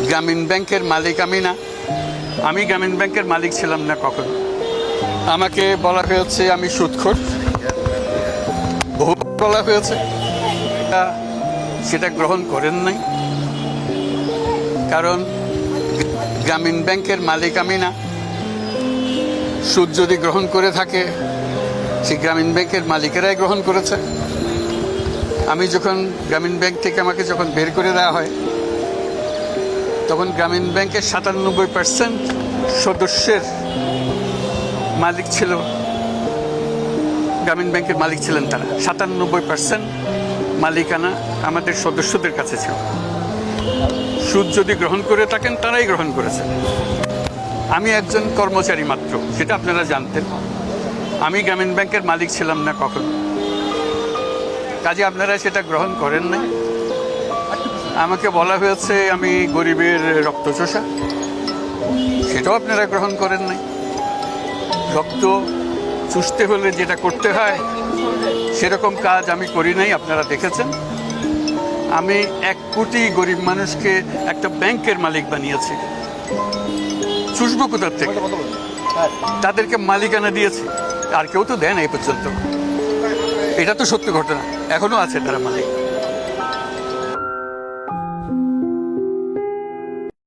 গ্রামীণ ব্যাংকের মালিক আমি না। আমি গ্রামীণ ব্যাংকের মালিক ছিলাম না কখনো। আমাকে বলা হয়েছে আমি সুদখোর, বহু বলা হয়েছে, সেটা গ্রহণ করেন নাই। কারণ গ্রামীণ ব্যাংকের মালিক আমি না। সুদ যদি গ্রহণ করে থাকে সেই গ্রামীণ ব্যাংকের মালিকেরাই গ্রহণ করেছে। আমি যখন গ্রামীণ ব্যাংক থেকে আমাকে যখন বের করে দেওয়া হয় তখন গ্রামীণ ব্যাংকের ৯৭% সদস্যের মালিক ছিল, গ্রামীণ ব্যাংকের মালিক ছিলেন তারা। ৯৭% মালিকানা আমাদের সদস্যদের কাছে ছিল। সুদ যদি গ্রহণ করে থাকেন তারাই গ্রহণ করেছে। আমি একজন কর্মচারী মাত্র, সেটা আপনারা জানতেন। আমি গ্রামীণ ব্যাংকের মালিক ছিলাম না কখনো, কাজে আপনারা সেটা গ্রহণ করেন নাই। আমাকে বলা হয়েছে আমি গরিবের রক্তচোষা, সেটাও আপনারা গ্রহণ করেন নাই। রক্ত চুষতে হলে যেটা করতে হয় সেরকম কাজ আমি করি নাই, আপনারা দেখেছেন। আমি ১ কোটি গরিব মানুষকে একটা ব্যাংকের মালিক বানিয়েছি। চুষবো কোথার থেকে? তাদেরকে মালিকানা দিয়েছি, আর কেউ তো দেয় না এই পর্যন্ত। এটা তো সত্যি ঘটনা, এখনো আছে তারা মালিক।